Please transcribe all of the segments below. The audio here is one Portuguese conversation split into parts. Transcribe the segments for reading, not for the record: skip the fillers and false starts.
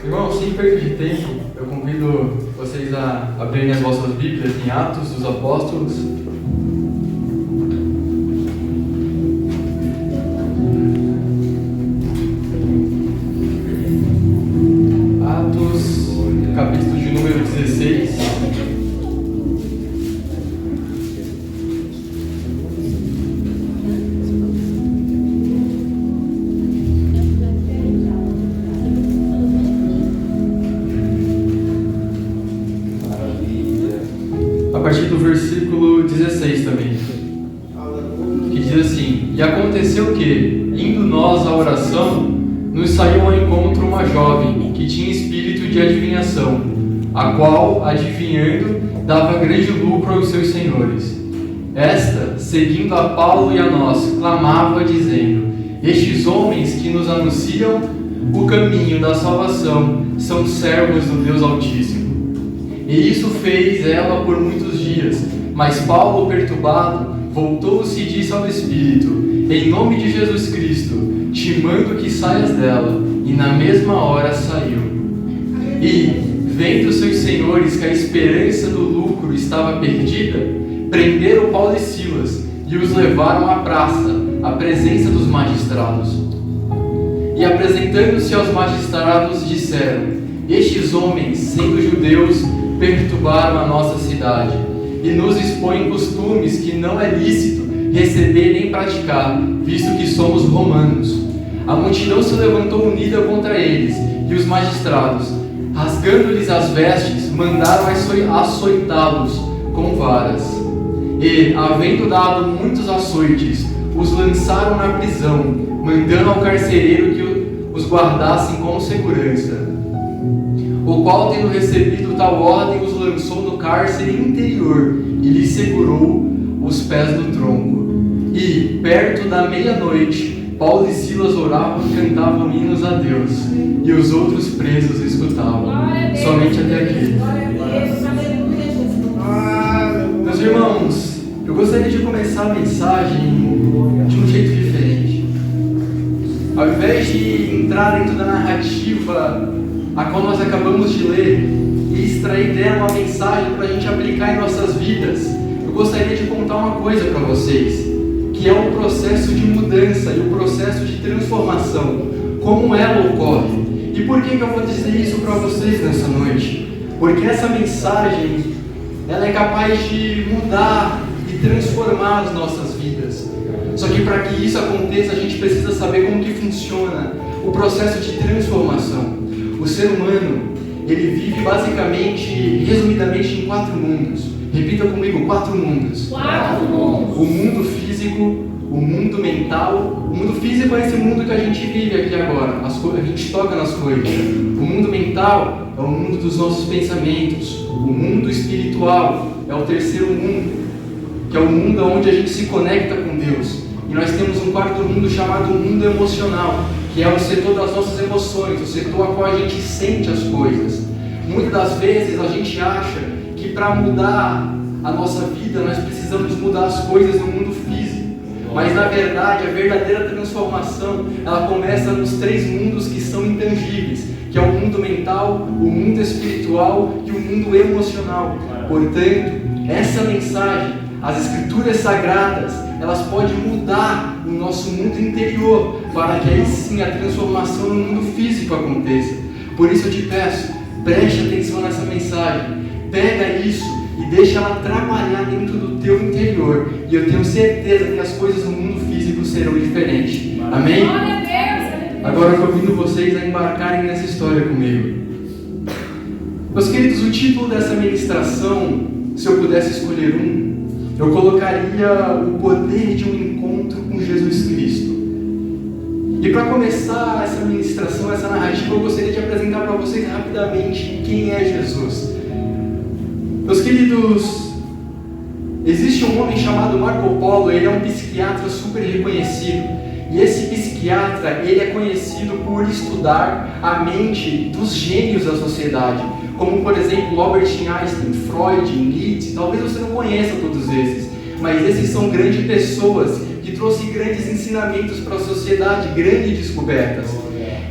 Irmão, sem perda de tempo, eu convido vocês a abrirem as vossas Bíblias em Atos dos Apóstolos. Atos, capítulo de número 16. A partir do versículo 16 também, que diz assim: E aconteceu que, indo nós à oração, nos saiu ao encontro uma jovem que tinha espírito de adivinhação, a qual, adivinhando, dava grande lucro aos seus senhores. Esta, seguindo a Paulo e a nós, clamava, dizendo: Estes homens que nos anunciam o caminho da salvação são servos do Deus Altíssimo. E isso fez ela por muitos dias. Mas Paulo, perturbado, voltou-se e disse ao Espírito: Em nome de Jesus Cristo, te mando que saias dela. E na mesma hora saiu. E, vendo seus senhores que a esperança do lucro estava perdida, prenderam Paulo e Silas e os levaram à praça, à presença dos magistrados. E apresentando-se aos magistrados, disseram: Estes homens, sendo judeus, perturbaram a nossa cidade e nos expõem costumes que não é lícito receber nem praticar, visto que somos romanos. A multidão se levantou unida contra eles, e os magistrados, rasgando-lhes as vestes, mandaram açoitá-los com varas. E, havendo dado muitos açoites, os lançaram na prisão, mandando ao carcereiro que os guardassem com segurança. O qual, tendo recebido tal ordem, os lançou no cárcere interior e lhes segurou os pés do tronco. E, perto da meia-noite, Paulo e Silas oravam e cantavam hinos a Deus, e os outros presos escutavam. Somente até aqui. Meus irmãos, eu gostaria de começar a mensagem de um jeito diferente. Ao invés de entrar dentro da narrativa a qual nós acabamos de ler e extrair dela uma mensagem para a gente aplicar em nossas vidas, eu gostaria de contar uma coisa para vocês, que é o processo de mudança e o processo de transformação, como ela ocorre. E por que eu vou dizer isso para vocês nessa noite? Porque essa mensagem, ela é capaz de mudar e transformar as nossas vidas. Só que para que isso aconteça, a gente precisa saber como que funciona o processo de transformação. O ser humano, ele vive basicamente, resumidamente, em 4 mundos. Repita comigo, 4 mundos. 4 mundos. O mundo físico, o mundo mental. O mundo físico é esse mundo que a gente vive aqui agora. A gente toca nas coisas. O mundo mental é o mundo dos nossos pensamentos. O mundo espiritual é o terceiro mundo, que é o mundo onde a gente se conecta com Deus. E nós temos um 4º mundo chamado mundo emocional, que é o setor das nossas emoções, o setor a qual a gente sente as coisas. Muitas das vezes a gente acha que para mudar a nossa vida nós precisamos mudar as coisas no mundo físico. Mas na verdade a verdadeira transformação, ela começa nos 3 mundos que são intangíveis, que é o mundo mental, o mundo espiritual e o mundo emocional. Portanto, essa mensagem, as escrituras sagradas, elas podem mudar o nosso mundo interior, para que aí sim a transformação no mundo físico aconteça. Por isso eu te peço, preste atenção nessa mensagem, pega isso e deixa ela trabalhar dentro do teu interior, e eu tenho certeza que as coisas no mundo físico serão diferentes. Amém? Agora eu convido vocês a embarcarem nessa história comigo. Meus queridos, o título dessa ministração, se eu pudesse escolher eu colocaria o poder de um encontro com Jesus Cristo. E para começar essa ministração, essa narrativa, eu gostaria de apresentar para vocês rapidamente quem é Jesus. Meus queridos, existe um homem chamado Marco Polo, ele é um psiquiatra super reconhecido. E esse psiquiatra, ele é conhecido por estudar a mente dos gênios da sociedade, como por exemplo Albert Einstein, Freud, Nietzsche. Talvez você não conheça todos esses, mas esses são grandes pessoas que trouxeram grandes ensinamentos para a sociedade, grandes descobertas.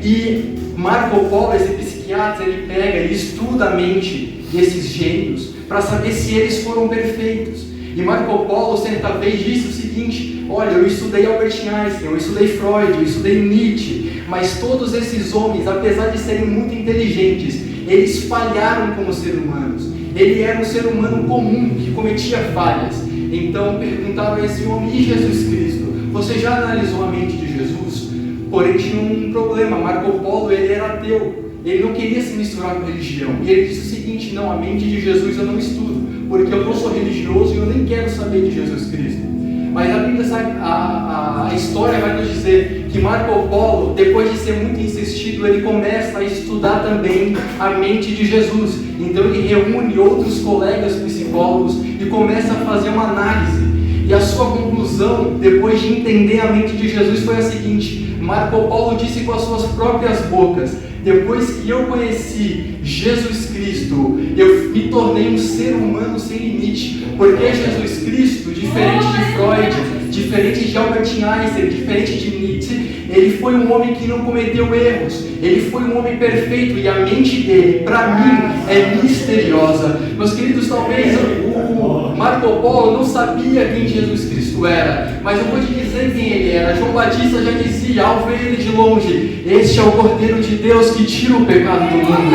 E Marco Polo, esse psiquiatra, Atos, ele pega e estuda a mente desses gênios para saber se eles foram perfeitos. E Marco Polo, certa vez, disse o seguinte: olha, eu estudei Albert Einstein, eu estudei Freud, eu estudei Nietzsche, mas todos esses homens, apesar de serem muito inteligentes, eles falharam como seres humanos. Ele era um ser humano comum, que cometia falhas. Então perguntaram a esse homem: e Jesus Cristo? Você já analisou a mente de Jesus? Porém tinha um problema. Marco Polo, ele era ateu. Ele não queria se misturar com religião. E ele disse o seguinte: não, a mente de Jesus eu não estudo, porque eu não sou religioso e eu nem quero saber de Jesus Cristo. Mas a Bíblia, a história vai nos dizer que Marco Polo, depois de ser muito insistido, ele começa a estudar também a mente de Jesus. Então ele reúne outros colegas psicólogos e começa a fazer uma análise. E a sua conclusão, depois de entender a mente de Jesus, foi a seguinte: Marco Polo disse com as suas próprias bocas: depois que eu conheci Jesus Cristo, eu me tornei um ser humano sem limite. Porque Jesus Cristo, diferente de Freud, diferente de Albert Einstein, diferente de Nietzsche, ele foi um homem que não cometeu erros. Ele foi um homem perfeito e a mente dele, para mim, é misteriosa. Meus queridos, talvez o Marco Polo não sabia quem Jesus Cristo era, mas eu vou te dizer quem ele era. João Batista já dizia, ao ver ele de longe: este é o Cordeiro de Deus que tira o pecado do mundo.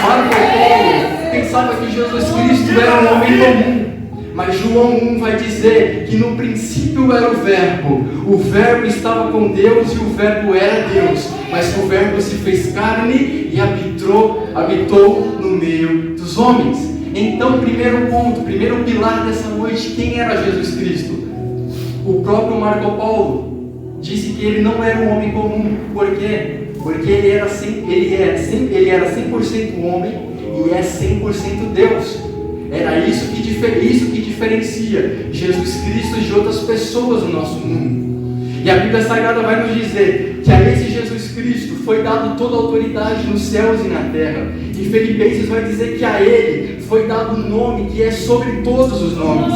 Marco Polo pensava que Jesus Cristo era um homem comum. Mas João 1 vai dizer que no princípio era o Verbo estava com Deus e o Verbo era Deus, mas que o Verbo se fez carne e habitou no meio dos homens. Então, primeiro ponto, primeiro pilar dessa noite: quem era Jesus Cristo? O próprio Marco Polo disse que ele não era um homem comum. Por quê? Porque ele era 100% homem e é 100% Deus. Era isso que diferencia Jesus Cristo de outras pessoas no nosso mundo. E a Bíblia Sagrada vai nos dizer que a esse Jesus Cristo foi dado toda a autoridade nos céus e na terra. E Filipenses vai dizer que a ele foi dado um nome que é sobre todos os nomes.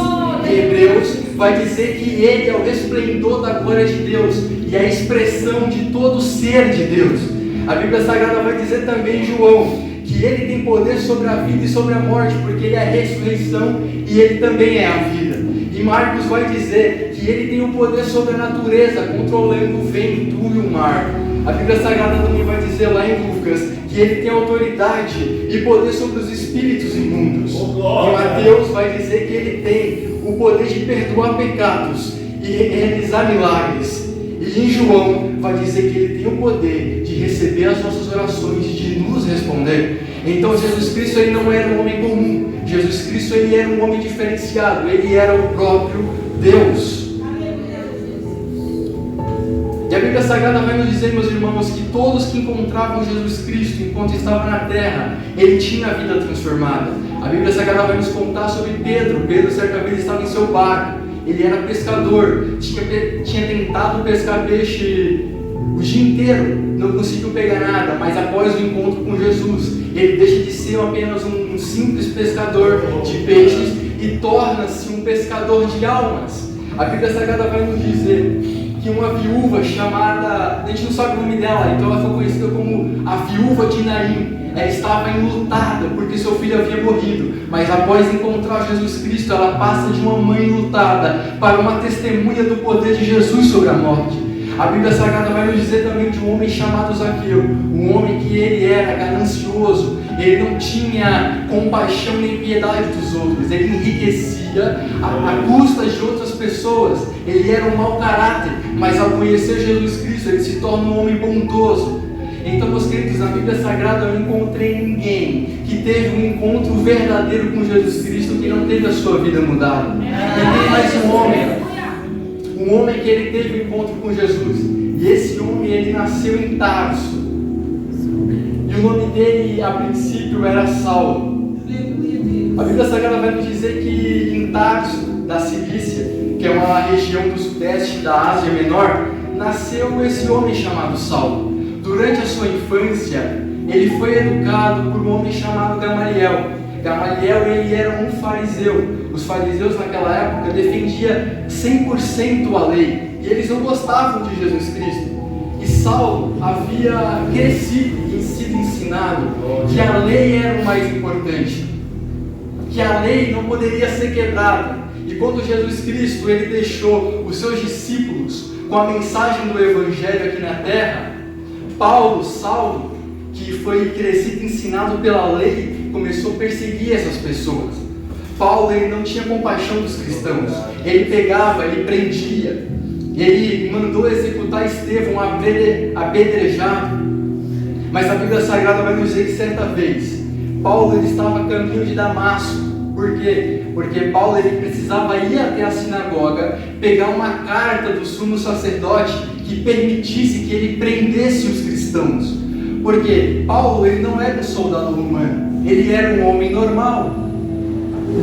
E Hebreus vai dizer que ele é o resplendor da glória de Deus e a expressão de todo ser de Deus. A Bíblia Sagrada vai dizer também em João que ele tem poder sobre a vida e sobre a morte, porque ele é a ressurreição e ele também é a vida. E Marcos vai dizer que ele tem o poder sobre a natureza, controlando o vento e o mar. A Bíblia Sagrada também vai dizer lá em Lucas que ele tem autoridade e poder sobre os espíritos imundos. E Mateus vai dizer que ele tem o poder de perdoar pecados e realizar milagres. E em João vai dizer que ele tem o poder de receber as nossas orações e de nos responder. Então Jesus Cristo, ele não era um homem comum. Jesus Cristo, ele era um homem diferenciado. Ele era o próprio Deus. E a Bíblia Sagrada vai nos dizer, meus irmãos, que todos que encontravam Jesus Cristo enquanto estava na terra, ele tinha a vida transformada. A Bíblia Sagrada vai nos contar sobre Pedro. Pedro certa vez estava em seu barco. Ele era pescador, tinha tentado pescar peixe o dia inteiro, não conseguiu pegar nada, mas após o encontro com Jesus, ele deixa de ser apenas um simples pescador de peixes e torna-se um pescador de almas. A Bíblia Sagrada vai nos dizer que uma viúva chamada, a gente não sabe o nome dela, então ela foi conhecida como a viúva de Naim. Ela estava enlutada porque seu filho havia morrido, mas após encontrar Jesus Cristo, ela passa de uma mãe enlutada para uma testemunha do poder de Jesus sobre a morte. A Bíblia Sagrada vai nos dizer também de um homem chamado Zaqueu, um homem que ele era ganancioso, ele não tinha compaixão nem piedade dos outros, ele enriquecia a custa de outras pessoas, ele era um mau caráter, mas ao conhecer Jesus Cristo, ele se torna um homem bondoso. Então, meus queridos, na Bíblia Sagrada eu não encontrei ninguém que teve um encontro verdadeiro com Jesus Cristo que não teve a sua vida mudada. E tem mais um homem que ele teve um encontro com Jesus. E esse homem, ele nasceu em Tarso. E o nome dele, a princípio, era Saulo. A Bíblia Sagrada vai nos dizer que em Tarso, da Cilícia, que é uma região do sudeste da Ásia Menor, nasceu esse homem chamado Saulo. Durante a sua infância, ele foi educado por um homem chamado Gamaliel. Gamaliel, ele era um fariseu. Os fariseus naquela época defendiam 100% a lei. E eles não gostavam de Jesus Cristo. E Saulo havia crescido e sido ensinado ensinado que a lei era o mais importante, que a lei não poderia ser quebrada. E quando Jesus Cristo ele deixou os seus discípulos com a mensagem do Evangelho aqui na terra, Saulo, que foi crescido ensinado pela lei, começou a perseguir essas pessoas. Paulo ele não tinha compaixão dos cristãos, ele pegava, ele prendia, ele mandou executar Estevão apedrejado. Mas a Bíblia Sagrada vai nos dizer que certa vez Paulo ele estava a caminho de Damasco. Por quê? Porque Paulo ele precisava ir até a sinagoga, pegar uma carta do sumo sacerdote que permitisse que ele prendesse os cristãos. Porque Paulo ele não era um soldado romano, ele era um homem normal.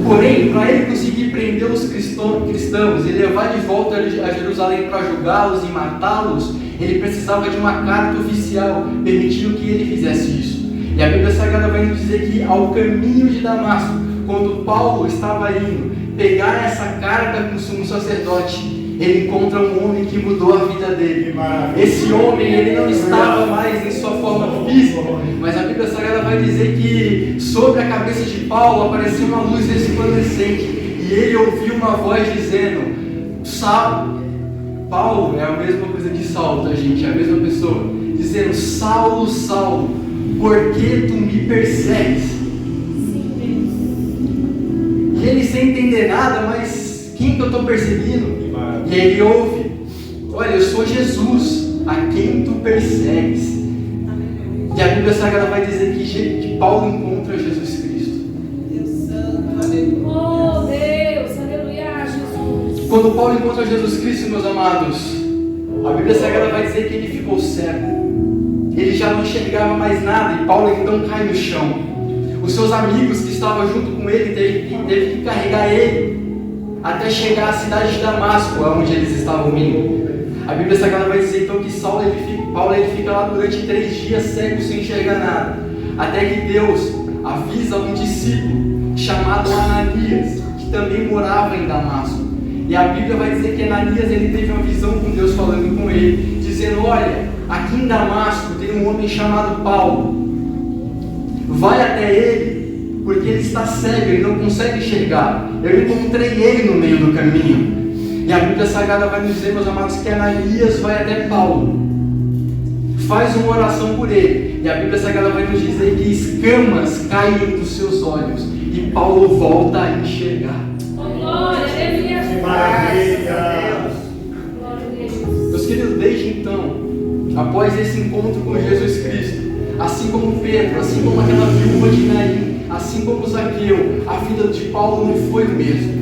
Porém, para ele conseguir prender os cristãos e levar de volta a Jerusalém para julgá-los e matá-los, ele precisava de uma carta oficial permitindo que ele fizesse isso. E a Bíblia Sagrada vai nos dizer que ao caminho de Damasco, quando Paulo estava indo pegar essa carta com o sumo sacerdote, ele encontra um homem que mudou a vida dele. Esse homem, ele não estava mais em sua forma física, mas a Bíblia Sagrada vai dizer que sobre a cabeça de Paulo apareceu uma luz resplandecente, e ele ouviu uma voz dizendo: Saulo. Paulo é a mesma coisa de Saulo, tá, gente? É a mesma pessoa, dizendo: Saulo, Saulo, por que tu me persegues? E ele sem entender nada, mas quem que eu estou perseguindo? E ele ouve: olha, eu sou Jesus, a quem tu persegues. E a Bíblia Sagrada vai dizer que Paulo encontra Jesus Cristo. Deus Santo, aleluia. Oh Deus, aleluia, Jesus. Quando Paulo encontra Jesus Cristo, meus amados, a Bíblia Sagrada vai dizer que ele ficou cego. Ele já não enxergava mais nada, e Paulo então cai no chão. Os seus amigos que estavam junto com ele teve que carregar ele até chegar à cidade de Damasco, onde eles estavam indo. A Bíblia Sagrada vai dizer então que Paulo ele fica lá durante 3 dias cego, sem enxergar nada, até que Deus avisa um discípulo chamado Ananias, que também morava em Damasco. E a Bíblia vai dizer que Ananias ele teve uma visão com Deus falando com ele, dizendo: olha, aqui em Damasco tem um homem chamado Paulo, vai até ele, porque ele está cego, ele não consegue enxergar. Eu encontrei ele no meio do caminho. E a Bíblia Sagrada vai nos dizer, meus amados, que Ananias vai até Paulo, faz uma oração por ele, e a Bíblia Sagrada vai nos dizer que escamas caem dos seus olhos, e Paulo volta a enxergar. Glória a Deus. Que maravilha! Meus queridos, desde então, após esse encontro com Jesus Cristo, assim como Pedro, assim como aquela viúva de Naim, assim como Zaqueu, a vida de Paulo não foi o mesmo.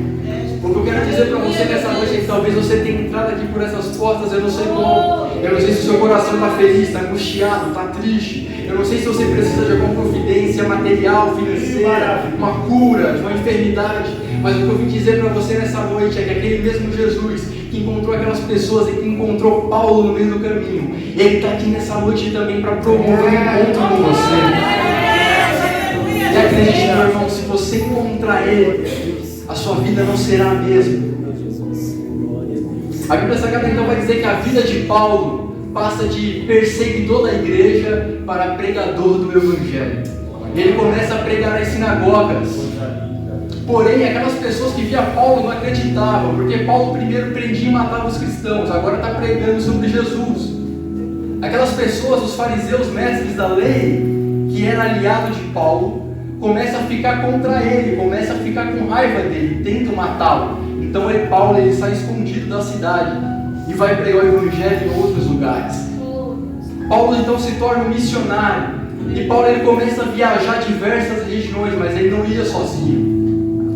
O que eu quero dizer para você nessa noite é que talvez você tenha entrado aqui por essas portas, eu não sei como, eu não sei se o seu coração está feliz, está angustiado, está triste, eu não sei se você precisa de alguma providência material, financeira, uma cura, de uma enfermidade, mas o que eu vim dizer para você nessa noite é que aquele mesmo Jesus que encontrou aquelas pessoas e que encontrou Paulo no meio do caminho, ele está aqui nessa noite também para promover um encontro com você. E acredite, meu irmão, se você encontrar ele, a sua vida não será a mesma. A Bíblia Sagrada então vai dizer que a vida de Paulo passa de perseguidor da igreja para pregador do Evangelho. Ele começa a pregar nas sinagogas. Porém, aquelas pessoas que via Paulo não acreditavam, porque Paulo primeiro prendia e matava os cristãos, agora está pregando sobre Jesus. Aquelas pessoas, os fariseus, mestres da lei, que era aliado de Paulo, começa a ficar contra ele, começa a ficar com raiva dele, tentam matá-lo. Então Paulo ele sai escondido da cidade e vai pregar o Evangelho em outros lugares. Paulo então se torna um missionário, e Paulo ele começa a viajar diversas regiões, mas ele não ia sozinho.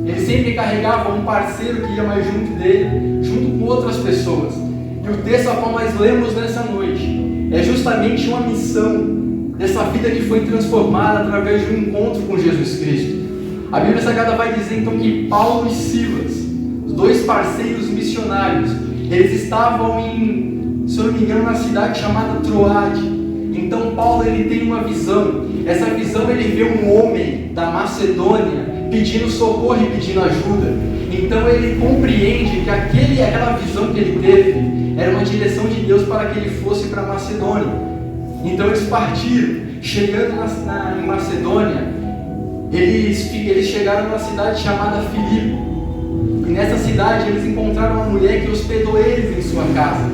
Ele sempre carregava um parceiro que ia mais junto dele, junto com outras pessoas. E o texto a qual nós lemos nessa noite é justamente uma missão dessa vida que foi transformada através de um encontro com Jesus Cristo. A Bíblia Sagrada vai dizer então que Paulo e Silas, os 2 parceiros missionários, eles estavam se eu não me engano, na cidade chamada Troade. Então Paulo ele tem uma visão. Essa visão ele vê um homem da Macedônia pedindo socorro e pedindo ajuda. Então ele compreende que aquela visão que ele teve era uma direção de Deus para que ele fosse para a Macedônia. Então eles partiram, chegando em Macedônia, eles chegaram numa cidade chamada Filipe. E nessa cidade eles encontraram uma mulher que hospedou eles em sua casa.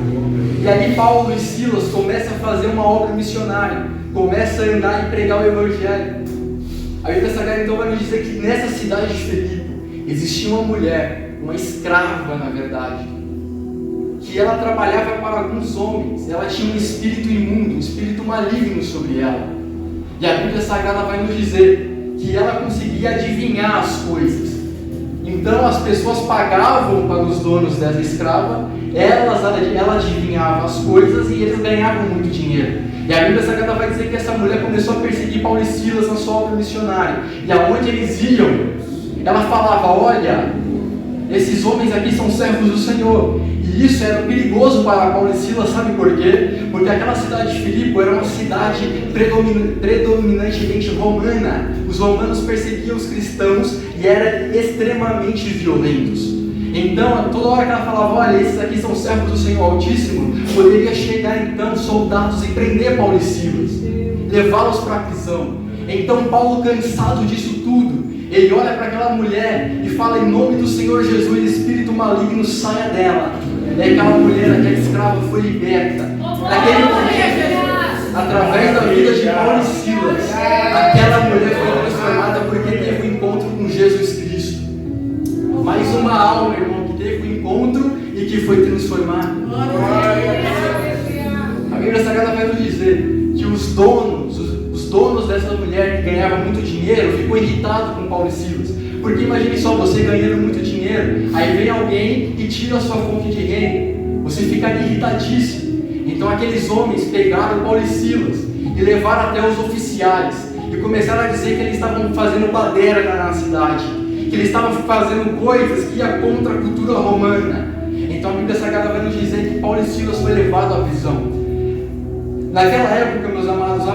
E ali Paulo e Silas começam a fazer uma obra missionária, começam a andar e pregar o Evangelho. A Bíblia Sagrada então vai nos dizer que nessa cidade de Filipe existia uma mulher, uma escrava na verdade, que ela trabalhava para alguns homens. Ela tinha um espírito imundo, um espírito maligno sobre ela. E a Bíblia Sagrada vai nos dizer que ela conseguia adivinhar as coisas. Então as pessoas pagavam para os donos dessa escrava, ela adivinhava as coisas e eles ganhavam muito dinheiro. E a Bíblia Sagrada vai dizer que essa mulher começou a perseguir Paulo e Silas na sua obra missionária. E aonde eles iam, ela falava: olha, esses homens aqui são servos do Senhor. E isso era perigoso para Paulo e Silas, sabe por quê? Porque aquela cidade de Filipe era uma cidade predominantemente romana. Os romanos perseguiam os cristãos e eram extremamente violentos. Então, toda hora que ela falava: olha, esses aqui são servos do Senhor Altíssimo, poderia chegar então soldados e prender Paulo e Silas, levá-los para a prisão. Então Paulo, cansado disso tudo, ele olha para aquela mulher e fala: em nome do Senhor Jesus, espírito maligno, saia dela. E aquela mulher, aquela escrava, foi liberta. Naquele momento, através da vida de Paulo e Silas, aquela mulher foi transformada porque teve um encontro com Jesus Cristo. Mais uma alma, irmão, que teve um encontro e que foi transformada. A Bíblia Sagrada vai nos dizer que os donos dessa mulher que ganhava muito dinheiro ficou irritado com Paulo e Silas. Porque imagine só, você ganhando muito dinheiro, aí vem alguém e tira a sua fonte de renda, você ficaria irritadíssimo. Então aqueles homens pegaram Paulo e Silas e levaram até os oficiais e começaram a dizer que eles estavam fazendo baderna na cidade, que eles estavam fazendo coisas que iam contra a cultura romana. Então a Bíblia Sagrada vai nos dizer que Paulo e Silas foi levado à prisão. Naquela época, meus amados,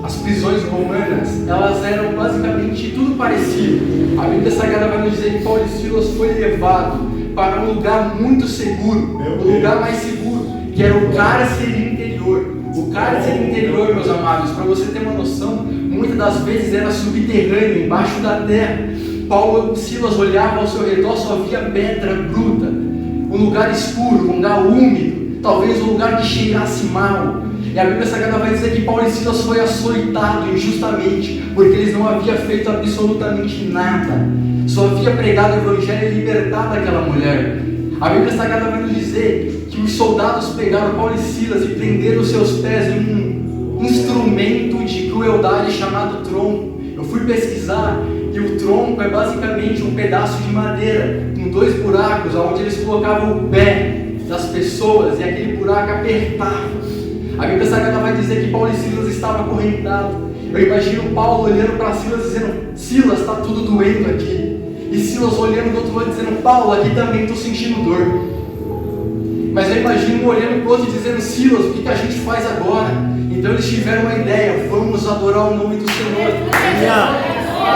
as prisões romanas, elas eram basicamente tudo parecido. A Bíblia Sagrada vai nos dizer que Paulo e Silas foi levado para um lugar muito seguro, o lugar mais seguro, que era o cárcere interior. O cárcere interior, meus amados, para você ter uma noção, muitas das vezes era subterrâneo, embaixo da terra. Paulo e Silas olhavam ao seu redor, só via pedra bruta, um lugar escuro, um lugar úmido, talvez um lugar que cheirasse mal. E a Bíblia Sagrada vai dizer que Paulo e Silas foi açoitado injustamente, porque eles não haviam feito absolutamente nada, só havia pregado o Evangelho e libertado aquela mulher. A Bíblia Sagrada vai nos dizer que os soldados pegaram Paulo e Silas e prenderam os seus pés em um instrumento de crueldade chamado tronco. Eu fui pesquisar e o tronco é basicamente um pedaço de madeira com 2 buracos, onde eles colocavam o pé das pessoas e aquele buraco apertava. A Bíblia Sagrada vai dizer que Paulo e Silas estavam acorrentados. Eu imagino Paulo olhando para Silas dizendo: Silas, está tudo doendo aqui. E Silas olhando do outro lado dizendo: Paulo, aqui também estou sentindo dor. Mas eu imagino um olhando para o outro e dizendo: Silas, o que a gente faz agora? Então eles tiveram uma ideia: vamos adorar o nome do Senhor.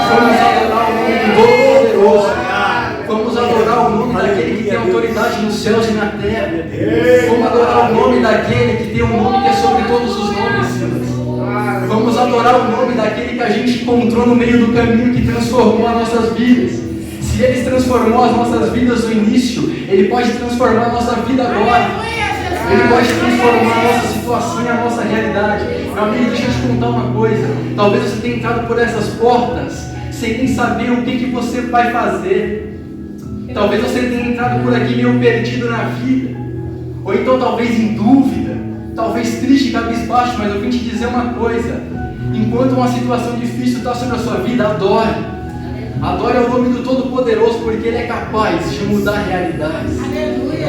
Vamos adorar o nome do Todo-Poderoso. Vamos adorar o nome daquele que tem autoridade nos céus e na terra. Vamos adorar o nome daquele que tem um nome que é sobre todos os nomes, Silas. Vamos adorar o nome daquele que a gente encontrou no meio do caminho, que transformou as nossas vidas. Se Ele transformou as nossas vidas no início, Ele pode transformar a nossa vida agora. Ele pode transformar a nossa situação e a nossa realidade. Meu amigo, deixa eu te contar uma coisa. Talvez você tenha entrado por essas portas sem nem saber o que você vai fazer. Talvez você tenha entrado por aqui meio perdido na vida, ou então talvez em dúvida, talvez triste, cabisbaixo, mas eu vim te dizer uma coisa: enquanto uma situação difícil está sobre a sua vida, adore. Adore o nome do Todo-Poderoso, porque Ele é capaz de mudar realidades. Aleluia.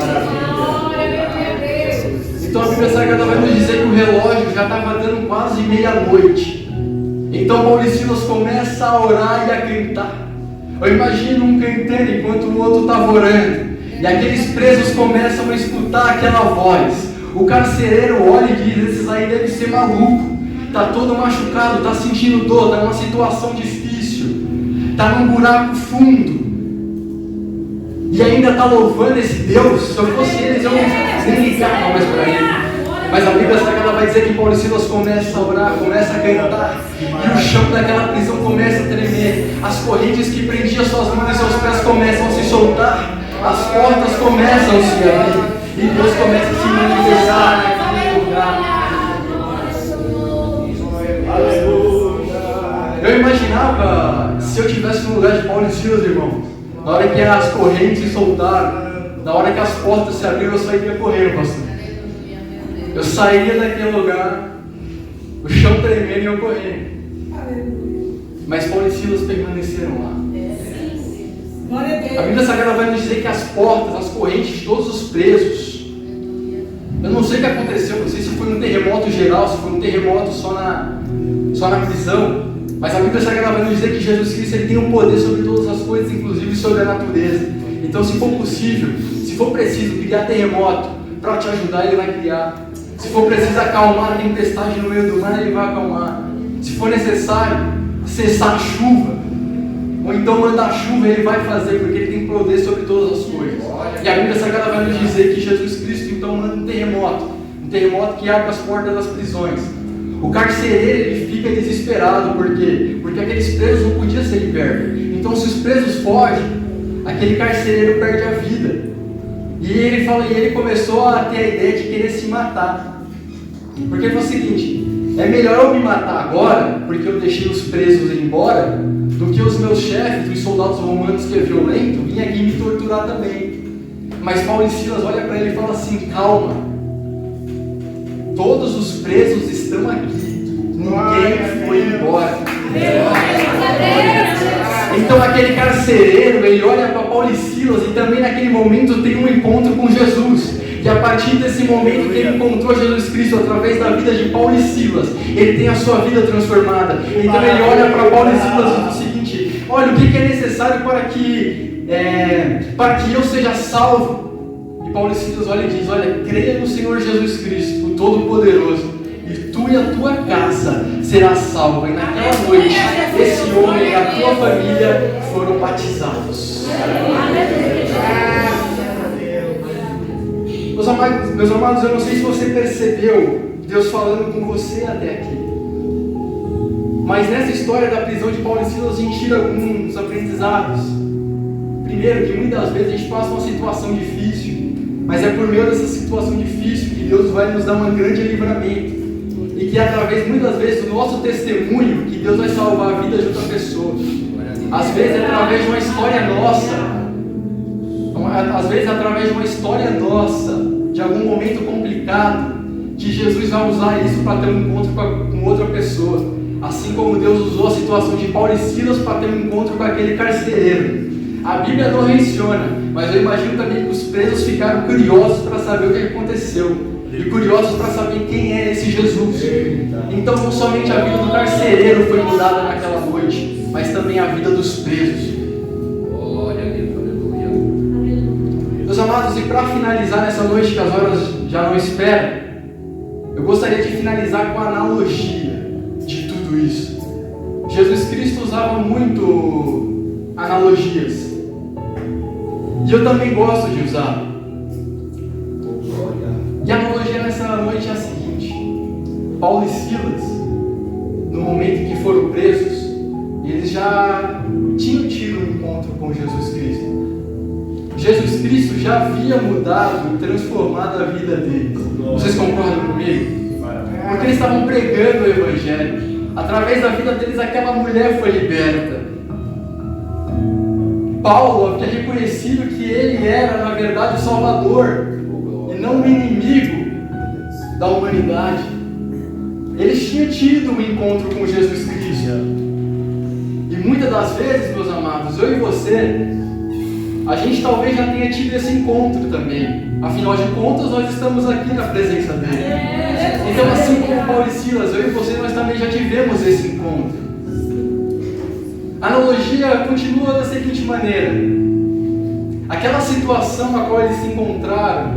Então a Bíblia Sagrada vai nos dizer que o relógio já estava dando quase meia-noite. Então Paulo e Silas começam a orar e a cantar. Eu imagino um cantando enquanto o outro estava orando. E aqueles presos começam a escutar aquela voz. O carcereiro olha e diz: esses aí devem ser maluco. Está todo machucado, está sentindo dor, está numa situação difícil, está num buraco fundo. E ainda está louvando esse Deus. Se eu fosse eles, eu nem ligava mais para ele. Mas a Bíblia Sagrada vai dizer que Paulo e Silas começam a orar, começam a cantar, e o chão daquela prisão começa a tremer, as correntes que prendiam suas mãos e seus pés começam a se soltar, as portas começam a se abrir, e Deus começa a se manifestar naquele lugar. Eu imaginava, se eu estivesse no lugar de Paulo e Silas, irmão, na hora que as correntes se soltaram, na hora que as portas se abriram, eu sairia correndo, pastor. Eu sairia daquele lugar, o chão tremendo e eu correndo. Mas Paulo e Silas permaneceram lá. A Bíblia Sagrada vai nos dizer que as portas, as correntes de todos os presos, eu não sei o que aconteceu, não sei se foi um terremoto geral, se foi um terremoto só na prisão, mas a Bíblia Sagrada vai nos dizer que Jesus Cristo ele tem um poder sobre todas as coisas, inclusive sobre a natureza. Então, se for possível, se for preciso criar terremoto para te ajudar, ele vai criar. Se for preciso acalmar a tempestade no meio do mar, ele vai acalmar. Se for necessário cessar a chuva, ou então mandar chuva, ele vai fazer, porque ele tem poder sobre todas as coisas. E a Bíblia Sagrada vai nos dizer que Jesus Cristo então manda um terremoto que abre as portas das prisões. O carcereiro ele fica desesperado, por quê? Porque aqueles presos não podiam ser libertos. Então, se os presos fogem, aquele carcereiro perde a vida. E ele começou a ter a ideia de querer se matar. Porque foi o seguinte: é melhor eu me matar agora, porque eu deixei os presos ir embora, do que os meus chefes, os soldados romanos que é violento, virem aqui me torturar também. Mas Paulo e Silas olha para ele e fala assim: calma, todos os presos estão aqui, ninguém foi embora. Então aquele carcereiro, ele olha para Paulo e Silas e também naquele momento tem um encontro com Jesus. E a partir desse momento que ele encontrou Jesus Cristo através da vida de Paulo e Silas, ele tem a sua vida transformada. Então ele olha para Paulo e Silas e diz o seguinte: olha, o que é necessário para que eu seja salvo? E Paulo e Silas olha e diz: olha, creia no Senhor Jesus Cristo, o Todo-Poderoso, e tu e a tua casa será salva. E naquela noite, esse homem e a tua família foram batizados. Meus amados, eu não sei se você percebeu Deus falando com você até aqui. Mas nessa história da prisão de Paulo e Silas, a gente tira alguns aprendizados. Primeiro, que muitas vezes a gente passa uma situação difícil, mas é por meio dessa situação difícil que Deus vai nos dar um grande livramento. E que através, muitas vezes, do nosso testemunho, que Deus vai salvar a vida de outra pessoa. Às vezes é através de uma história nossa. Às vezes é através de uma história nossa, de algum momento complicado, que Jesus vai usar isso para ter um encontro com outra pessoa. Assim como Deus usou a situação de Paulo e Silas para ter um encontro com aquele carcereiro. A Bíblia não menciona, mas eu imagino também que os presos ficaram curiosos para saber o que aconteceu. E curiosos para saber quem é esse Jesus. Então não somente a vida do carcereiro foi mudada naquela noite, mas também a vida dos presos. Meus amados, e para finalizar nessa noite, que as horas já não esperam, eu gostaria de finalizar com a analogia de tudo isso. Jesus Cristo usava muito analogias, e eu também gosto de usar. E a analogia nessa noite é a seguinte: Paulo e Silas, no momento que foram presos, eles já tinham tido um encontro com Jesus Cristo. Jesus Cristo já havia mudado e transformado a vida deles. Vocês concordam comigo? Porque eles estavam pregando o Evangelho. Através da vida deles, aquela mulher foi liberta. Paulo havia reconhecido que ele era, na verdade, o Salvador e não o inimigo da humanidade. Eles tinham tido um encontro com Jesus Cristo. E muitas das vezes, meus amados, eu e você, a gente talvez já tenha tido esse encontro também. Afinal de contas, nós estamos aqui na presença dele. Então, assim como Paulo e Silas, eu e você, nós também já tivemos esse encontro. A analogia continua da seguinte maneira: aquela situação na qual eles se encontraram,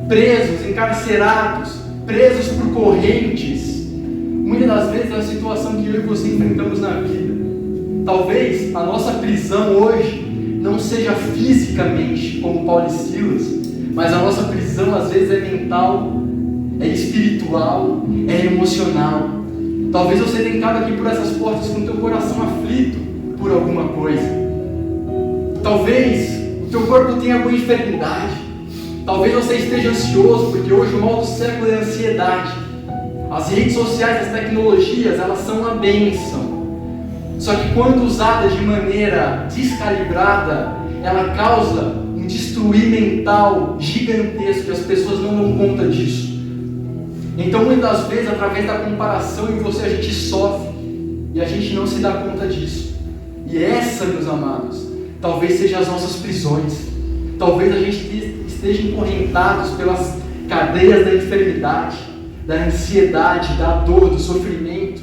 presos, encarcerados, presos por correntes, muitas das vezes é a situação que eu e você enfrentamos na vida. Talvez a nossa prisão hoje não seja fisicamente como Paulo e Silas, mas a nossa prisão às vezes é mental, espiritual, é emocional. Talvez você tenha entrado aqui por essas portas com o teu coração aflito por alguma coisa. Talvez o teu corpo tenha alguma enfermidade. Talvez você esteja ansioso, porque hoje o mal do século é a ansiedade. As redes sociais, as tecnologias, elas são uma bênção. Só que quando usada de maneira descalibrada, ela causa um destruir mental gigantesco e as pessoas não dão conta disso. Então, muitas das vezes, através da comparação em você, a gente sofre e a gente não se dá conta disso. E essa, meus amados, talvez seja as nossas prisões. Talvez a gente esteja encorrentados pelas cadeias da enfermidade, da ansiedade, da dor, do sofrimento,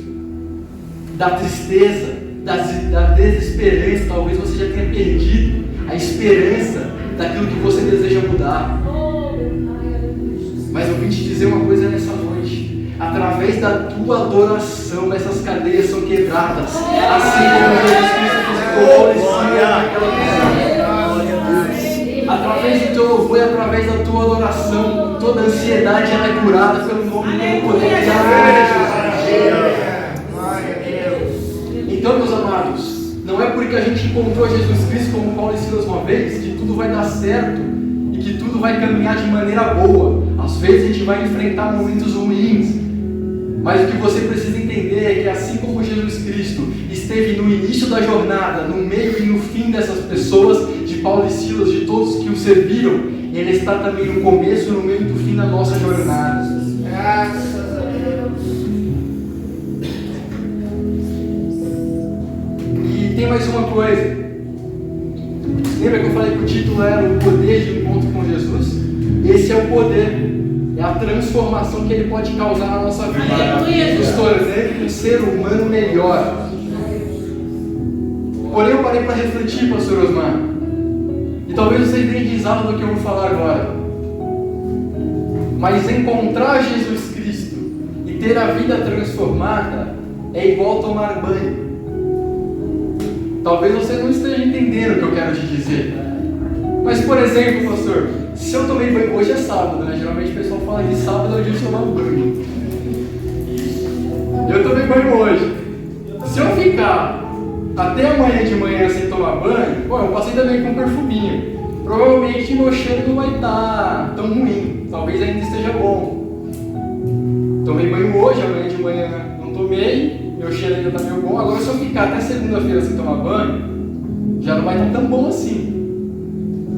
da tristeza, da desesperança. Talvez você já tenha perdido a esperança daquilo que você deseja mudar. Mas eu vim te dizer uma coisa nessa noite: através da tua adoração, essas cadeias são quebradas, assim como Jesus Cristo visitou naquela prisão. Através do teu louvor e através da tua adoração, toda ansiedade ela é curada pelo nome e pelo poder de Jesus. Então, meus amados, não é porque a gente encontrou Jesus Cristo, como Paulo e Silas uma vez, que tudo vai dar certo e que tudo vai caminhar de maneira boa. Às vezes a gente vai enfrentar momentos ruins, mas o que você precisa entender é que assim como Jesus Cristo esteve no início da jornada, no meio e no fim dessas pessoas, de Paulo e Silas, de todos que o serviram, Ele está também no começo, no meio e no fim da nossa jornada. Graças a Deus. E tem mais uma coisa. Lembra que eu falei que o título era o poder de encontro com Jesus? Esse é o poder, é a transformação que Ele pode causar na nossa vida, nos tornando um ser humano melhor. Porém, eu parei para refletir, pastor Osmar, e talvez vocês deem risada do que eu vou falar agora, mas encontrar Jesus Cristo e ter a vida transformada é igual tomar banho. Talvez você não esteja entendendo o que eu quero te dizer. Mas, por exemplo, pastor, se eu tomei banho, hoje é sábado, né? Geralmente o pessoal fala que sábado é o dia de tomar banho. Eu tomei banho hoje. Se eu ficar até amanhã de manhã sem tomar banho, bom, eu passei também com um perfuminho. Provavelmente meu cheiro não vai estar tão ruim. Talvez ainda esteja bom. Tomei banho hoje, amanhã de manhã não tomei. Meu cheiro ainda está meio bom. Agora, se eu ficar até segunda-feira sem tomar banho, já não vai estar tão bom assim.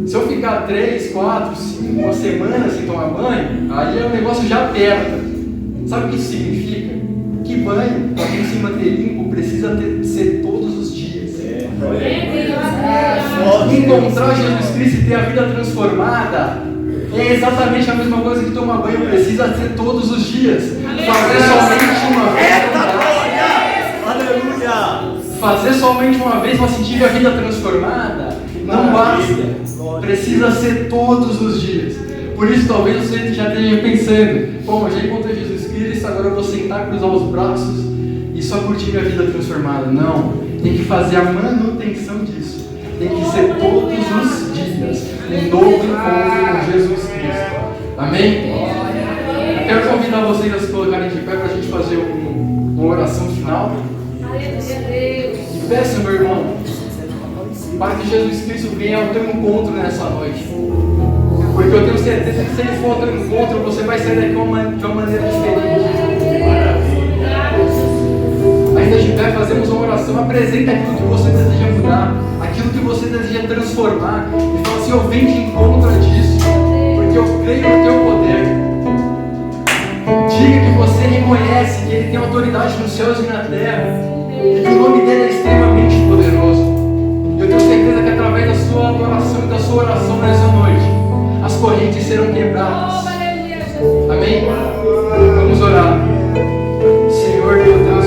Se eu ficar 3, 4, 5, uma semana sem tomar banho, aí o negócio já aperta. Sabe o que isso significa? Que banho, para quem se manter limpo, precisa ser todos os dias. Encontrar Jesus Cristo e ter a vida transformada é exatamente a mesma coisa que tomar banho, precisa ser todos os dias. Fazer somente uma vez. Fazer somente uma vez, mas sentir a vida transformada não basta, precisa ser todos os dias. Por isso talvez você já esteja pensando: bom, eu já encontrei Jesus Cristo, agora eu vou sentar, cruzar os braços e só curtir a vida transformada. Não, tem que fazer a manutenção disso. Tem que ser todos os dias um novo encontro com Jesus Cristo. Amém? Eu quero convidar vocês a se colocarem de pé para a gente fazer uma oração final. E peça, meu irmão, para que Jesus Cristo venha ao teu encontro nessa noite. Porque eu tenho certeza que se Ele for ao teu encontro, você vai sair daqui de uma maneira diferente. Ainda de pé, fazemos uma oração. Apresenta aquilo que você deseja mudar, aquilo que você deseja transformar. E fala assim: eu venho de encontro disso, porque eu creio no teu poder. Diga que você reconhece que Ele tem autoridade nos céus e na terra, e que o nome dele é extremamente poderoso. Eu tenho certeza que através da sua adoração e da sua oração nessa noite, as correntes serão quebradas. Amém? Vamos orar. Senhor, meu Deus,